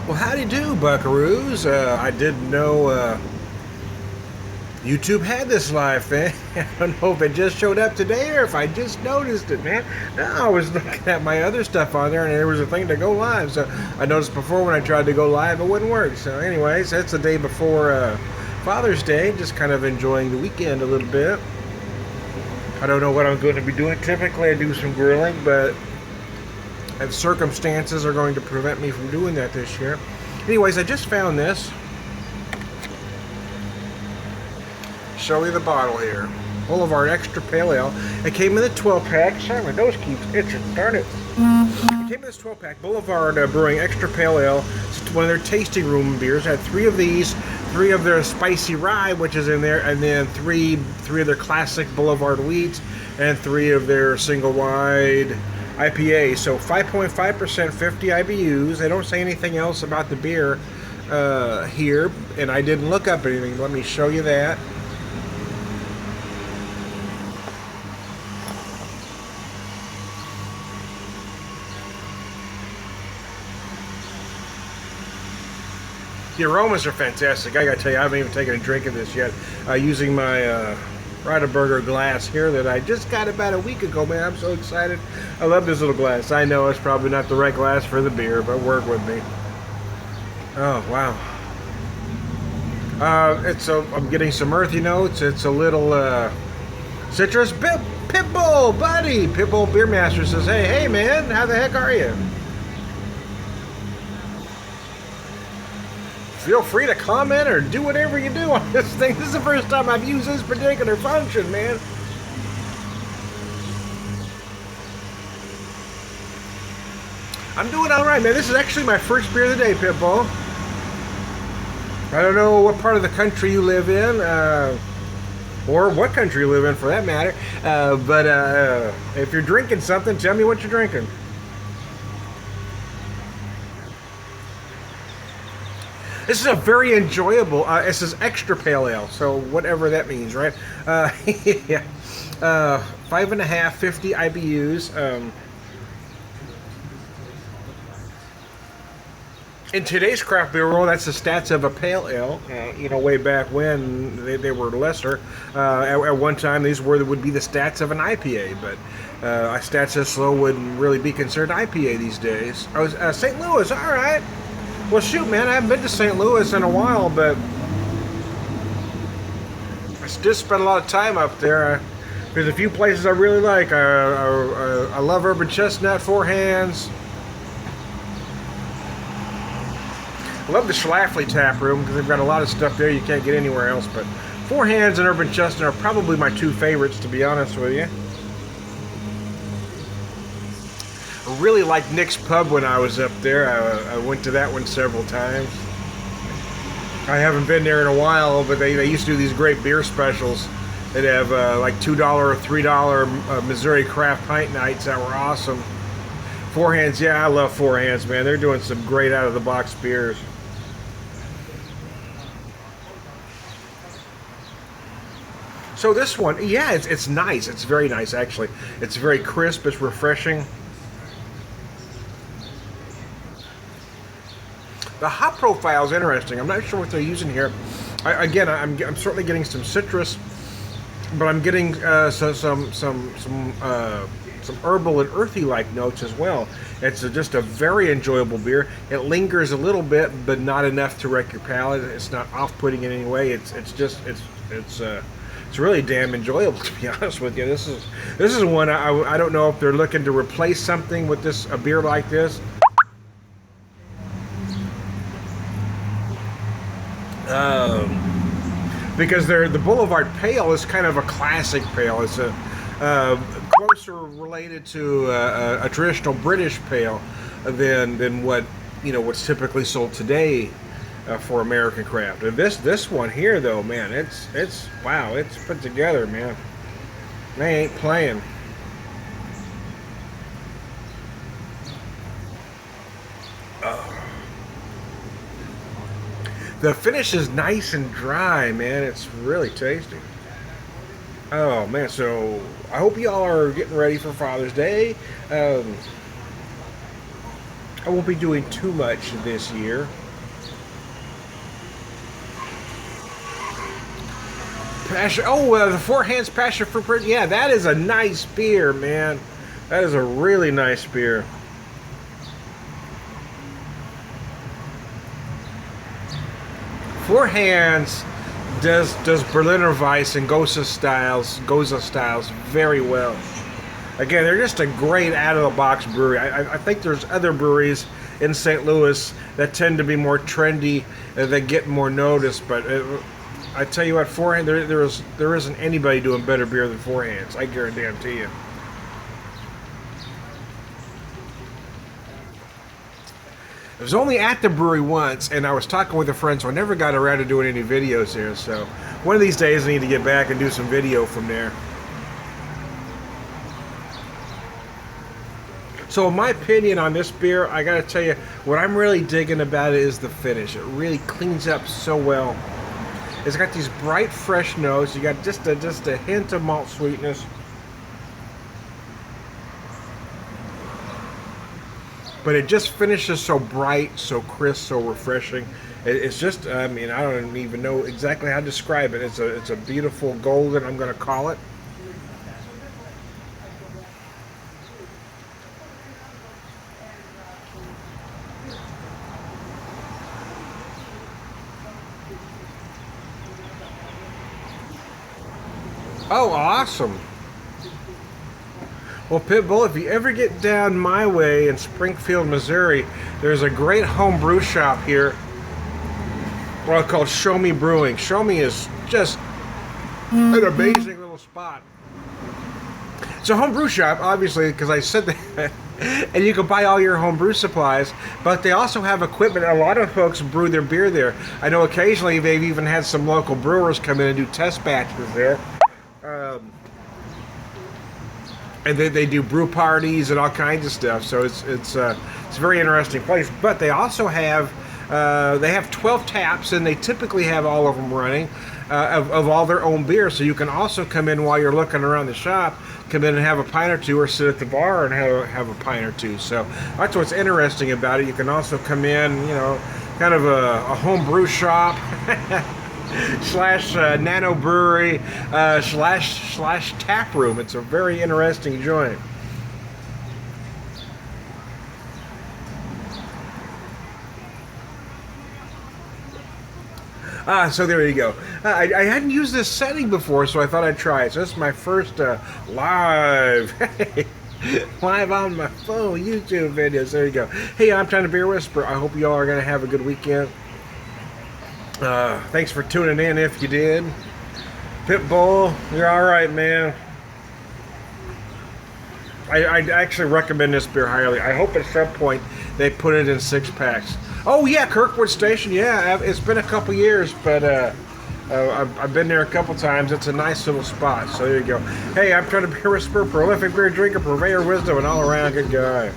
Well, howdy do, buckaroos. I didn't know YouTube had this live thing. I don't know if it just showed up today or if I just noticed it, man. No, I was looking at my other stuff on there and there was a thing to go live. So I noticed before when I tried to go live, it wouldn't work. So anyways, that's the day before Father's Day. Just kind of enjoying the weekend a little bit. I don't know what I'm going to be doing. Typically I do some grilling, but if circumstances are going to prevent me from doing that this year. Anyways, I just found this. Show you the bottle here. Boulevard Extra Pale Ale. It came in the 12-pack. Sorry, my nose keeps itching. Darn it. It came in this 12-pack. Boulevard Brewing Extra Pale Ale. It's one of their tasting room beers. I had 3 of these, 3 of their spicy rye, which is in there, and then three of their classic Boulevard wheats, and 3 of their single wide IPA. So 5.5%, 50 IBUs. They don't say anything else about the beer here, and I didn't look up anything. Let me show you that. The aromas are fantastic. I gotta tell you, I haven't even taken a drink of this yet. Using my Burger glass here that I just got about a week ago, man. I'm so excited. I love this little glass. I know it's probably not the right glass for the beer, but work with me. Oh, wow. I'm getting some earthy notes. It's a little citrus. Pitbull, buddy. Pitbull Beer Master says, hey, man, how the heck are you? Feel free to comment or do whatever you do on this thing. This is the first time I've used this particular function, man. I'm doing all right, man. This is actually my first beer of the day, Pitbull. I don't know what part of the country you live in, or what country you live in for that matter, but if you're drinking something, tell me what you're drinking. This is a very enjoyable, this is extra pale ale, so whatever that means, right? Yeah. 5.5, 50 IBUs. In today's craft beer world, that's the stats of a pale ale. Way back when they were lesser. At one time, these would be the stats of an IPA, but stats this low wouldn't really be considered IPA these days. St. Louis, all right. Well, shoot, man, I haven't been to St. Louis in a while, but I just spent a lot of time up there. There's a few places I really like. I love Urban Chestnut, Four Hands. I love the Schlafly Tap Room because they've got a lot of stuff there you can't get anywhere else. But Four Hands and Urban Chestnut are probably my 2 favorites, to be honest with you. I really liked Nick's Pub when I was up there. I went to that one several times. I haven't been there in a while, but they used to do these great beer specials. They'd have like $2 or $3 Missouri craft pint nights that were awesome. Four Hands, yeah, I love Four Hands, man. They're doing some great out-of-the-box beers. So this one, yeah, it's nice. It's very nice, actually. It's very crisp. It's refreshing. The hop profile is interesting. I'm not sure what they're using here. I'm certainly getting some citrus, but I'm getting some herbal and earthy-like notes as well. It's just a very enjoyable beer. It lingers a little bit, but not enough to wreck your palate. It's not off-putting in any way. It's really damn enjoyable, to be honest with you. This is one I don't know if they're looking to replace something with a beer like this. Because the Boulevard Pale is kind of a classic pale. It's a closer related to a traditional British pale than what's typically sold today for American craft. And this one here, though, man, it's wow, it's put together, man. They ain't playing. The finish is nice and dry, man. It's really tasty. Oh, man. So I hope y'all are getting ready for Father's Day. I won't be doing too much this year. Passion. Oh, the Four Hands Passion Fruit. Yeah, that is a nice beer, man. That is a really nice beer. Four Hands does Berliner Weiss and Goza styles very well. Again, they're just a great out-of-the-box brewery. I think there's other breweries in St. Louis that tend to be more trendy, that get more notice. But I tell you what, Four Hands, there isn't anybody doing better beer than Four Hands. I guarantee you. I was only at the brewery once, and I was talking with a friend, so I never got around to doing any videos there. So one of these days, I need to get back and do some video from there. So in my opinion on this beer, I gotta tell you, what I'm really digging about it is the finish. It really cleans up so well. It's got these bright, fresh notes. You got just a hint of malt sweetness. But it just finishes so bright, so crisp, so refreshing. It's just, I mean, I don't even know exactly how to describe it. It's a beautiful golden, I'm going to call it. Oh, awesome. Well, Pitbull, if you ever get down my way in Springfield, Missouri, there's a great home brew shop here, well, called Show Me Brewing. Show Me is just an amazing little spot. It's a home brew shop, obviously, because I said that, and you can buy all your home brew supplies, but they also have equipment. A lot of folks brew their beer there. I know occasionally they've even had some local brewers come in and do test batches there. And they do brew parties and all kinds of stuff, so it's a very interesting place. But they also have 12 taps, and they typically have all of them running of all their own beer. So you can also come in while you're looking around the shop, come in and have a pint or two, or sit at the bar and have a pint or two. So that's what's interesting about it. You can also come in, you know, kind of a home brew shop. Slash nano brewery slash tap room. It's a very interesting joint. So there you go. I hadn't used this setting before, so I thought I'd try it. So this is my first live live on my phone YouTube videos. There you go. Hey, I'm trying to Beer Whisper. I hope you all are going to have a good weekend. Thanks for tuning in if you did. Pitbull, you're alright, man. I actually recommend this beer highly. I hope at some point they put it in 6-packs. Oh yeah, Kirkwood Station, yeah, it's been a couple years, but I've been there a couple times. It's a nice little spot, so there you go. Hey, I'm trying to Beer Whisper, prolific beer drinker, purveyor of wisdom, and all around good guy.